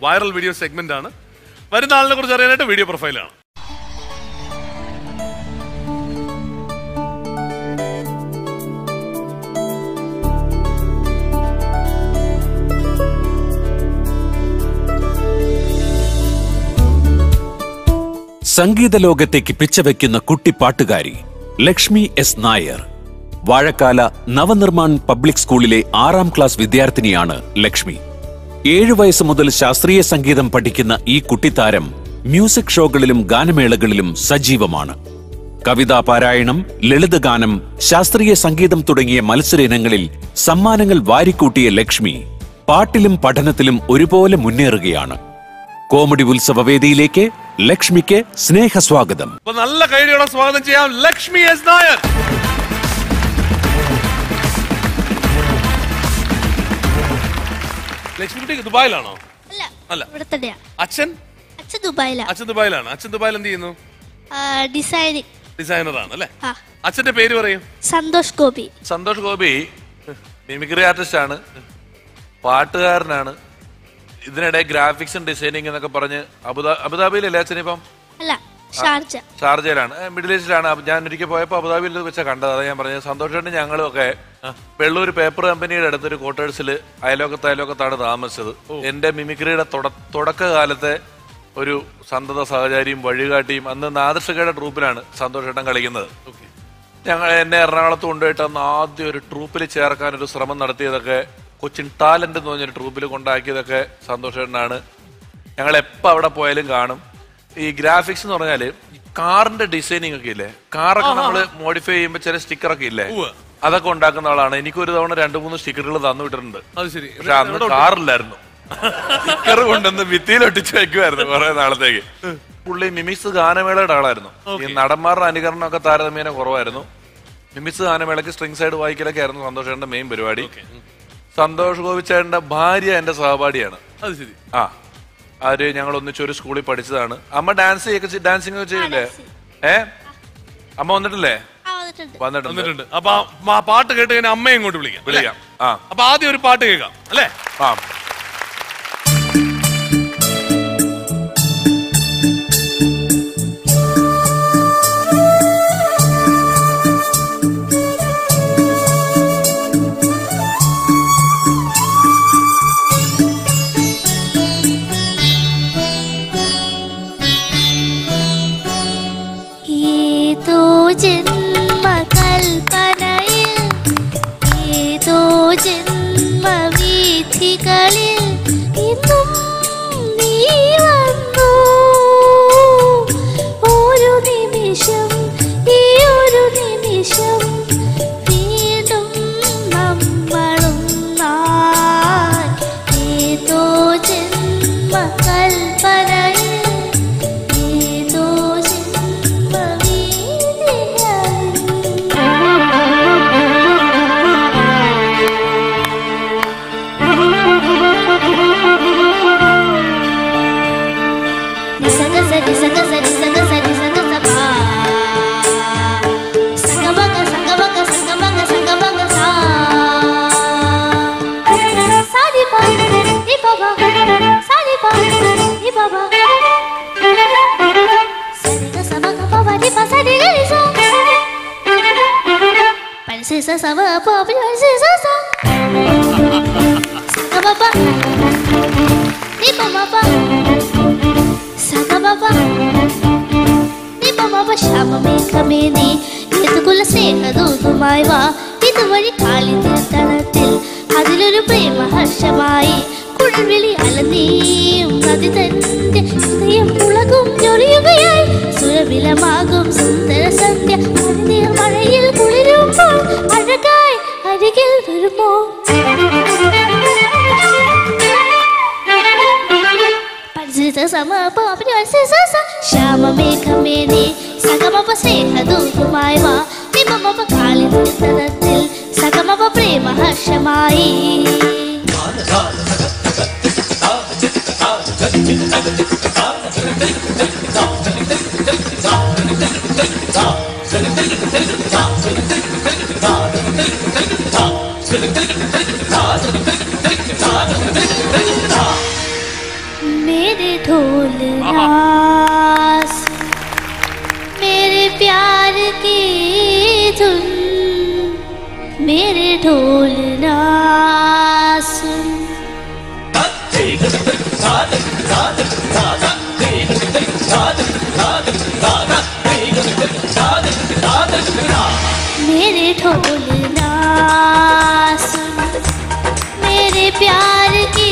Viral video segment ആണ്. വരുന്ന ആളിനെ കുറിച്ച് അറിയാനായിട്ട് വീഡിയോ പ്രൊഫൈലാണ്. സംഗീത ലോകത്തേക്ക് പിച്ചവെക്കുന്ന കുട്ടിപ്പാട്ടുകാരി ലക്ഷ്മി എസ് നായർ. വാഴക്കാല നവനിർമ്മാൺ പബ്ലിക് സ്കൂളിലെ 6ാം ക്ലാസ് വിദ്യാർത്ഥിനിയാണ് ലക്ഷ്മി. 7 വയസ്സ് മുതൽ ശാസ്ത്രീയ സംഗീതം പഠിക്കുന്ന ഈ കുട്ടിത്താരം മ്യൂസിക് ഷോകളിലും ഗാനമേളകളിലും സജീവമാണ്. കവിതാ പാരായണം, ലളിതഗാനം, ശാസ്ത്രീയ സംഗീതം തുടങ്ങിയ മത്സര ഇനങ്ങളിൽ സമ്മാനങ്ങൾ വാരിക്കൂട്ടിയ ലക്ഷ്മി പാട്ടിലും പഠനത്തിലും ഒരുപോലെ മുന്നേറുകയാണ്. കോമഡി ഉത്സവ വേദിയിലേക്ക് ലക്ഷ്മിക്ക് സ്നേഹസ്വാഗതം. നല്ല കൈയോടെ സ്വാഗതം ചെയ്യാം ലക്ഷ്മി എസ് നായർ. ലക്ഷ്മി ദുബായിലാണോ? അല്ല, അച്ഛൻ ദുബായിലാണ്. അച്ഛൻ ദുബായിൽ എന്ത് ചെയ്യുന്നു? ഡിസൈനറാണ് അല്ലേ? അച്ഛന്റെ പേര് പറയും. സന്തോഷ് ഗോപി. സന്തോഷ് ഗോപി മിമിക്രി ആർട്ടിസ്റ്റ് ആണ്, പാട്ടുകാരനാണ്. ഇതിനിടെ ഗ്രാഫിക്സും ഡിസൈനിങ് എന്നൊക്കെ പറഞ്ഞ് അബുദാബിയിലല്ലേ അച്ഛൻ? ഇപ്പം ഷാർജയിലാണ്, മിഡിൽ ഈസ്റ്റിലാണ്. ഞാൻ ഒരിക്കൽ പോയപ്പോൾ അബുദാബിയിൽ വെച്ചാൽ കണ്ടത്. അതാ ഞാൻ പറഞ്ഞത്. സന്തോഷമായിട്ട് ഞങ്ങളും ഒക്കെ വെള്ളൂർ പേപ്പർ കമ്പനിയുടെ അടുത്തൊരു ക്വാർട്ടേഴ്സിൽ അയലോക്കത്താണ് താമസിച്ചത്. എന്റെ മിമിക്രിയുടെ തുടക്കകാലത്തെ ഒരു സന്തത സഹചാരിയും വഴികാട്ടിയും. അന്ന് നാദർഷകയുടെ ട്രൂപ്പിലാണ് സന്തോഷേട്ടൻ കളിക്കുന്നത്. എന്നെ എറണാകുളത്ത് കൊണ്ടുപോയിട്ട് അന്ന് ആദ്യം ഒരു ട്രൂപ്പിൽ ചേർക്കാൻ ഒരു ശ്രമം നടത്തിയതൊക്കെ, കൊച്ചിൻ ടാലന്റ് എന്ന് പറഞ്ഞൊരു ട്രൂപ്പിൽ കൊണ്ടാക്കിയതൊക്കെ സന്തോഷേട്ടനാണ്. ഞങ്ങൾ എപ്പോൾ അവിടെ പോയാലും കാണും. ഈ ഗ്രാഫിക്സ് എന്ന് പറഞ്ഞാല് ഈ കാറിന്റെ ഡിസൈനിങ് ഒക്കെ ഇല്ലേ, കാറൊക്കെ നമ്മൾ മോഡിഫൈ ചെയ്യുമ്പോൾ ചില സ്റ്റിക്കറൊക്കെ ഇല്ലേ, അതൊക്കെ ഉണ്ടാക്കുന്ന ആളാണ്. എനിക്കൊരു തവണ 2-3 സ്റ്റിക്കറുകൾ തന്നു വിട്ടിട്ടുണ്ട്. പക്ഷെ അന്ന് കാറില്ലായിരുന്നു. സ്റ്റിക്കർ കൊണ്ടുവന്ന് ഭിത്തിയിലൊട്ടിച്ച് വെക്കുമായിരുന്നു കുറെ നാളത്തേക്ക്. പുള്ളി മിമിക്സ് ഗാനമേളയുടെ ആളായിരുന്നു. ഈ നടന്മാരുടെ അനുകരണമൊക്കെ താരതമ്യേന കുറവായിരുന്നു. മിമിക്സ് ഗാനമേളയ്ക്ക് സ്ട്രിങ് സൈഡ് വായിക്കലൊക്കെ ആയിരുന്നു സന്തോഷേട്ടന്റെ മെയിൻ പരിപാടി. സന്തോഷ് ഗോപിച്ചേട്ടന്റെ ഭാര്യ എന്റെ സഹപാഠിയാണ്. അവര് ഞങ്ങൾ ഒന്നിച്ചൊരു സ്കൂളിൽ പഠിച്ചതാണ്. അമ്മ ഡാൻസിങ് ഒക്കെ ചെയ്യില്ലേ? അമ്മ വന്നിട്ടില്ലേ? വന്നിട്ടുണ്ട്. അപ്പൊ പാട്ട് കേട്ട് കഴിഞ്ഞാൽ അമ്മയെ ഇങ്ങോട്ട് വിളിക്കാം. അപ്പൊ ആദ്യം ഒരു പാട്ട് കേൾക്കാം അല്ലേ? ഇതുവഴി കാളിതീർത്ഥത്തിൽ അതിലൊരു പ്രേമഹർഷമായി കുഴൽവിളി അലനീയും നദി തന്റെ ഹൃദയം മുളകും ചൊറിയുകയായി സുരവിലമാകും സുന്ദര സന്ധ്യ മഴയിൽ കുളിരുമ്പോൾ അഴകായി അരികിൽ വരുമോ ശ്യാമമേഘമേനി സഗമപ സ്നേഹദൂതുമായി വാ നിമമപ കാളിതീർത്ഥത്തിൽ സഗമപ പ്രേമഹർഷമായി ढोल नास मेरे प्यार की धुन मेरे ढोल नास मेरे ढोल नास मेरे प्यार की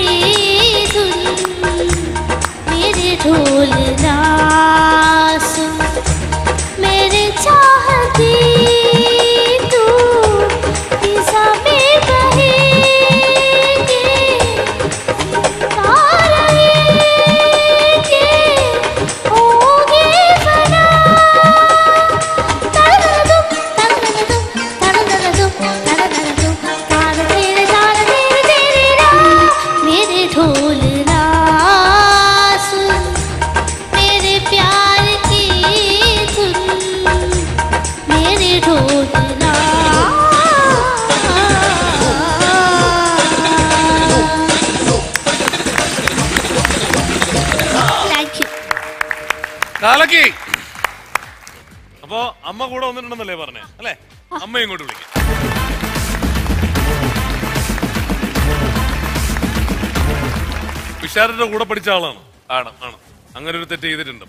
धुन मेरे ढोल नास मेरे चाहती तू दिशा में बहेगे तारेंगे होंगे फना तरदम तरदम तरदम तरदम तारे तेरे रा मेरे ढोल नास मेरे प्यार की धुन मेरे ढोल Thank you. കാലക്കി. അപ്പൊ അമ്മ കൂടെ വന്നിട്ടുണ്ടെന്നല്ലേ പറഞ്ഞേ അല്ലേ? അമ്മ ഇങ്ങോട്ട് വിളിക്കാം. പിഷാരന്റെ കൂടെ പഠിച്ച ആളാണ്. ആണ്. അങ്ങനെ ഒരു തെറ്റ് ചെയ്തിട്ടുണ്ട്.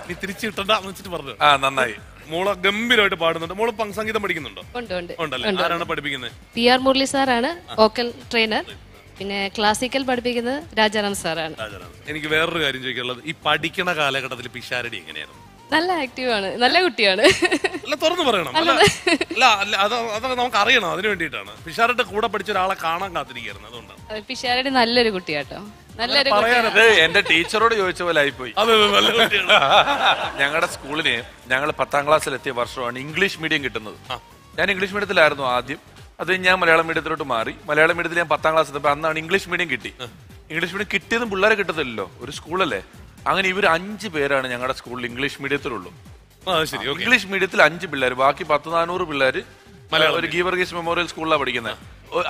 നീ തിരിച്ചു കിട്ടണ്ടെന്ന് വെച്ചിട്ട് പറഞ്ഞു. നന്നായി. മോള് ഗംഭീരമായിട്ട് പാടുന്നുണ്ട്. മോള് സംഗീതം പഠിക്കുന്നുണ്ടോ? ഉണ്ടല്ലേ? ആരാണ് പഠിപ്പിക്കുന്നത്? PR മുരളി സാറാണ് വോക്കൽ ട്രെയിനർ. പിന്നെ ക്ലാസിക്കൽ പഠിപ്പിക്കുന്നത് രാജാറാം സാറാണ്. എനിക്ക് വേറൊരു കാര്യം ചോദിക്കാനുള്ളത്, ഈ പഠിക്കണ കാലഘട്ടത്തിൽ പിഷാരടി എങ്ങനെയായിരുന്നു? നല്ല ആക്റ്റീവാണ്, നല്ല കുട്ടിയാണ്. അല്ല തുറന്നു പറയണം. അല്ല അതൊക്കെ നമുക്ക് അറിയണം. അതിന് വേണ്ടിയിട്ടാണ് പിഷാരുടെ കൂടെ പഠിച്ച ഒരാളെ കാണാൻ കാത്തിരിക്കുന്നത്. അതുകൊണ്ടാണ്. പിഷാരടി നല്ലൊരു കുട്ടിയാട്ടോ. നല്ലൊരു എന്റെ ടീച്ചറോട് ചോദിച്ച പോലെ ആയിപ്പോയി. ഞങ്ങളുടെ സ്കൂളിന് ഞങ്ങൾ 10ാം ക്ലാസ്സിൽ എത്തിയ വർഷമാണ് ഇംഗ്ലീഷ് മീഡിയം കിട്ടുന്നത്. ഞാൻ ഇംഗ്ലീഷ് മീഡിയത്തിലായിരുന്നു ആദ്യം. അത് ഞാൻ മലയാളം മീഡിയത്തിലോട്ട് മാറി. മലയാളം മീഡിയത്തിൽ ഞാൻ 10ാം ക്ലാസ് എത്തിയപ്പോൾ അന്നാണ് ഇംഗ്ലീഷ് മീഡിയം കിട്ടി. ഇംഗ്ലീഷ് മീഡിയം കിട്ടിയതും പിള്ളേരെ കിട്ടത്തില്ലല്ലോ, ഒരു സ്കൂളല്ലേ. അങ്ങനെ ഇവർ 5 പേരാണ് ഞങ്ങളുടെ സ്കൂളിൽ ഇംഗ്ലീഷ് മീഡിയത്തിലുള്ളൂ. ഇംഗ്ലീഷ് മീഡിയത്തിൽ 5 പിള്ളേർ, ബാക്കി 100-400 പിള്ളേർ ഒരു ഗീവർഗീസ് മെമ്മോറിയൽ സ്കൂളിലാണ് പഠിക്കുന്നത്.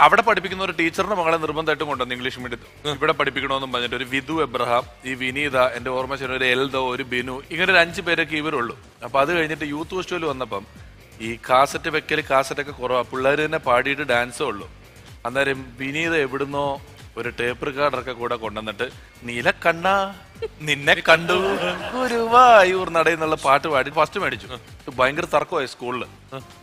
അവിടെ പഠിപ്പിക്കുന്ന ഒരു ടീച്ചറിന്റെ മകളെ നിർബന്ധമായിട്ടും കൊണ്ടുവന്നു ഇംഗ്ലീഷ് മീഡിയത്തിൽ. ഇവിടെ പഠിപ്പിക്കണമെന്നും പറഞ്ഞിട്ട് ഒരു വിധു എബ്രഹാം, ഈ വിനീത, എന്റെ ഓർമ്മ ശരി, ഒരു എൽദോ, ഒരു ബിനു, ഇങ്ങനെ ഒരു 5 പേരൊക്കെ ഇവരുള്ളൂ. അപ്പൊ അത് കഴിഞ്ഞിട്ട് യൂത്ത് ഫെസ്റ്റിവൽ വന്നപ്പം ഈ കാസറ്റ് വെക്കല്, കാസറ്റൊക്കെ കുറവാ, പിള്ളേർ തന്നെ പാടിയിട്ട് ഡാൻസേ ഉള്ളൂ. അന്നേരം വിനീത എവിടുന്നോ ഒരു ടേപ്പ് റെക്കോർഡറൊക്കെ കൂടെ കൊണ്ടുവന്നിട്ട് നീലക്കണ്ണ നിന്നെ കണ്ടു ഗുരുവായൂർ നടയെന്നുള്ള പാട്ട് പാടി ഫസ്റ്റ് മേടിച്ചു. ഭയങ്കര തർക്കമായി സ്കൂളിൽ.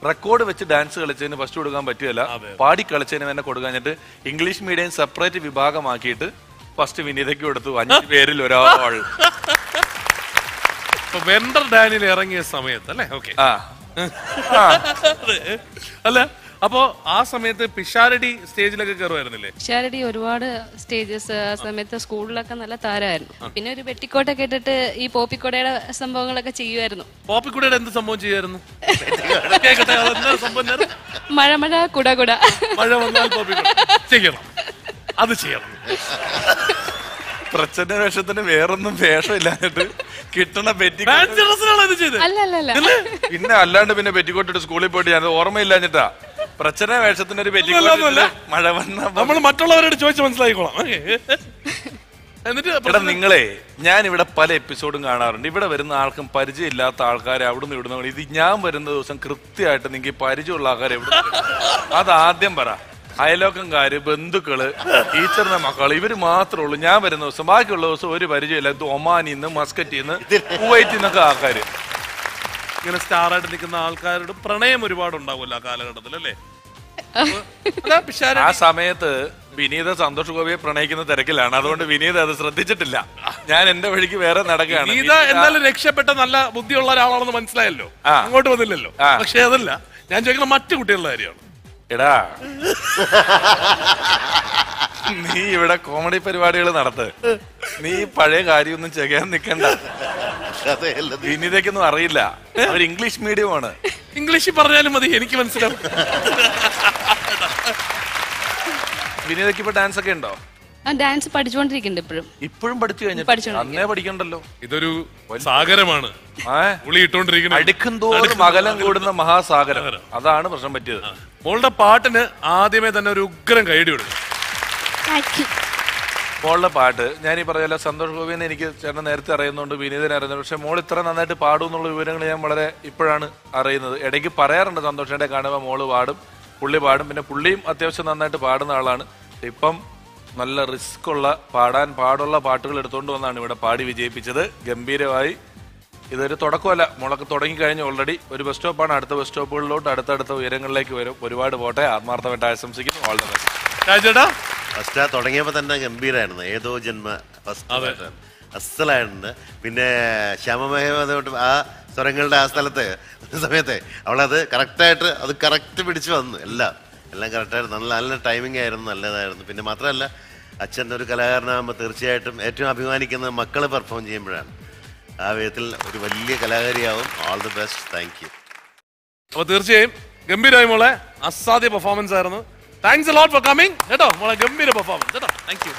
റെക്കോർഡ് വെച്ച് ഡാൻസ് കളിച്ചതിന് ഫസ്റ്റ് കൊടുക്കാൻ പറ്റുകയല്ല, പാടി കളിച്ചതിന് തന്നെ കൊടുക്കാഞ്ഞിട്ട് ഇംഗ്ലീഷ് മീഡിയം സെപ്പറേറ്റ് വിഭാഗമാക്കിയിട്ട് ഫസ്റ്റ് വിനീതയ്ക്ക് കൊടുത്തു. 5 പേരിൽ ഒരാൾ. വെണ്ടർ ഡാനിൽ ഇറങ്ങിയ സമയത്ത് അല്ലേ? ഓക്കെ. അല്ല അപ്പോ ആ സമയത്ത് പിഷാരടി സ്റ്റേജിലൊക്കെ കയറുമായിരുന്നില്ലേ? പിഷാരടി ഒരുപാട് സ്റ്റേജസ് ആ സമയത്ത് സ്കൂളിലൊക്കെ നല്ല താരമായിരുന്നു. പിന്നെ ഒരു വെട്ടിക്കോട്ടൊക്കെ ഇട്ടിട്ട് ഈ പോപ്പിക്കോടയുടെ സംഭവങ്ങളൊക്കെ ചെയ്യുമായിരുന്നു. പോപ്പിക്കുടയുടെ എന്ത് സംഭവം ചെയ്യായിരുന്നു? മഴ മഴ കുട കുട. മഴ വന്നാൽ പോപ്പിക്കുട ചെയ്യണം, അത് ചെയ്യണം. പ്രച്ഛന്ന വേഷത്തിന് വേറൊന്നും വേഷമില്ലാഞ്ഞിട്ട് കിട്ടണ അല്ല പിന്നെ അല്ലാണ്ട് പിന്നെ പെറ്റിക്കോട്ടിട്ട് സ്കൂളിൽ പോയിട്ട് ഞാൻ ഓർമ്മയില്ലാഞ്ഞിട്ടാ. പ്രച്ഛന്ന വേഷത്തിന് ഒരു പെറ്റിക്കോട്ടല്ല. മഴ വന്ന നമ്മൾ മറ്റുള്ളവരോട് ചോദിച്ച് മനസ്സിലാക്കിക്കോളാം. എന്നിട്ട് നിങ്ങളെ ഞാൻ ഇവിടെ പല എപ്പിസോഡും കാണാറുണ്ട്. ഇവിടെ വരുന്ന ആൾക്കും പരിചയമില്ലാത്ത ആൾക്കാരെ അവിടുന്ന് ഇവിടുന്ന്. ഇത് ഞാൻ വരുന്ന ദിവസം കൃത്യമായിട്ട് നിങ്ങൾക്ക് പരിചയമുള്ള ആൾക്കാരെ എവിടെ അത് ആദ്യം പറ. അയലോക്കംകാര്, ബന്ധുക്കള്, ടീച്ചറിന്റെ മക്കള്, ഇവര് മാത്രമേ ഉള്ളൂ ഞാൻ വരുന്ന ദിവസം. ബാക്കിയുള്ള ദിവസം ഒരു പരിചയമില്ല. ഒമാനിന്ന്, മസ്കറ്റിന്ന്, കുവൈറ്റിന്നൊക്കെ ആൾക്കാര്. ഇങ്ങനെ സ്റ്റാറായിട്ട് നിൽക്കുന്ന ആൾക്കാരുടെ പ്രണയം ഒരുപാട് ഉണ്ടാവുമല്ലോ ആ കാലഘട്ടത്തിൽ അല്ലേ? ആ സമയത്ത് വിനീത സന്തോഷ് ഗോപിയെ പ്രണയിക്കുന്ന തിരക്കിലാണ്. അതുകൊണ്ട് വിനീത അത് ശ്രദ്ധിച്ചിട്ടില്ല. ഞാൻ എന്റെ വഴിക്ക് വേറെ നടക്കുകയാണ്. വിനീത എന്നാലും രക്ഷപ്പെട്ട നല്ല ബുദ്ധിയുള്ള ഒരാളാണെന്ന് മനസ്സിലായല്ലോ, അങ്ങോട്ട് വന്നില്ലല്ലോ. പക്ഷെ അതല്ല ഞാൻ ചോദിക്കുന്ന മറ്റു കുട്ടികളുടെ കാര്യമാണ്. എടാ നീ ഇവിടെ കോമഡി പരിപാടികൾ നടത്ത്. നീ പഴയ കാര്യമൊന്നും ചെയ്യാൻ നിൽക്കണ്ട. വിനീതയ്ക്കൊന്നും അറിയില്ല. അവർ ഇംഗ്ലീഷ് മീഡിയമാണ്. ഇംഗ്ലീഷിൽ പറഞ്ഞാലും മതി, എനിക്ക് മനസ്സിലാവും. വിനീതയ്ക്ക് ഇപ്പൊ ഡാൻസ് ഒക്കെ ഉണ്ടോ? ഡാൻസ് പഠിച്ചുകൊണ്ടിരിക്കുന്നുണ്ട്. ഇപ്പോഴും പഠിച്ചു കഴിഞ്ഞു. അന്നേ പഠിക്കണ്ടല്ലോ. ഇതൊരു സാഗരമാണ്. അടുക്കും തോറും അകലം കൂടുന്ന മഹാസാഗരം. അതാണ് പ്രശ്നം പറ്റിയത്. മോളുടെ പാട്ടിന് ആദ്യമേ തന്നെ ഒരു ഉഗ്രം കൈയടി കൊടുക്കും. മോളുടെ പാട്ട് ഞാൻ ഈ പറഞ്ഞ സന്തോഷ് ഗോപിനെ എനിക്ക് ചേട്ടൻ നേരത്തെ അറിയുന്നുണ്ട്, വിനീതനെ അറിയുന്നുണ്ട്. പക്ഷെ മോൾ ഇത്ര നന്നായിട്ട് പാടും എന്നുള്ള വിവരങ്ങൾ ഞാൻ വളരെ ഇപ്പോഴാണ് അറിയുന്നത്. ഇടയ്ക്ക് പറയാറുണ്ട് സന്തോഷേട്ടനെ കാണുമ്പോൾ മോള് പാടും, പുള്ളി പാടും. പിന്നെ പുള്ളിയും അത്യാവശ്യം നന്നായിട്ട് പാടുന്ന ആളാണ്. ഇപ്പം നല്ല റിസ്ക് ഉള്ള പാടാൻ പാടുള്ള പാട്ടുകൾ എടുത്തുകൊണ്ട് വന്നാണ് ഇവിടെ പാടി വിജയിപ്പിച്ചത്. ഗംഭീരമായി. ഇതൊരു തുടക്കമല്ല, മോളൊക്കെ തുടങ്ങിക്കഴിഞ്ഞു ഓൾറെഡി. ഒരു ബസ് സ്റ്റോപ്പാണ്, അടുത്ത ബസ് സ്റ്റോപ്പുകളിലോട്ട് അടുത്തടുത്ത ഉയരങ്ങളിലേക്ക് വരും. ഒരുപാട് പോട്ടെ. ആത്മാർത്ഥമായിട്ട് ആശംസിക്കുന്നു. All the best. ചേട്ടാ ഫസ്റ്റ് തുടങ്ങിയപ്പോൾ തന്നെ ഗംഭീരമായിരുന്നു. ഏതോ ജന്മ ഫസ്റ്റ് അസലായിട്ടുണ്ട്. പിന്നെ ശ്യാമമേഹോട്ട് ആ സ്വരങ്ങളുടെ ആ സ്ഥലത്ത് സമയത്തെ അവളത് കറക്റ്റായിട്ട് അത് കറക്റ്റ് പിടിച്ചു വന്നു. എല്ലാം കറക്റ്റായിരുന്നു. നല്ല ടൈമിംഗ് ആയിരുന്നു, നല്ലതായിരുന്നു. പിന്നെ മാത്രമല്ല അച്ഛൻ്റെ ഒരു കലാകാരനാകുമ്പോൾ തീർച്ചയായിട്ടും ഏറ്റവും അഭിമാനിക്കുന്നത് മക്കൾ പെർഫോം ചെയ്യുമ്പോഴാണ്. ആ വിധത്തിൽ ഒരു വലിയ കലാകാരിയാവും. All the best. Thank you. അപ്പൊ തീർച്ചയായും ഗംഭീരമായി മോളെ, അസാധ്യ പെർഫോമൻസ് ആയിരുന്നു. Thanks a lot for coming കേട്ടോ മോളെ, ഗംഭീര പെർഫോമൻസ് കേട്ടോ. Thank U.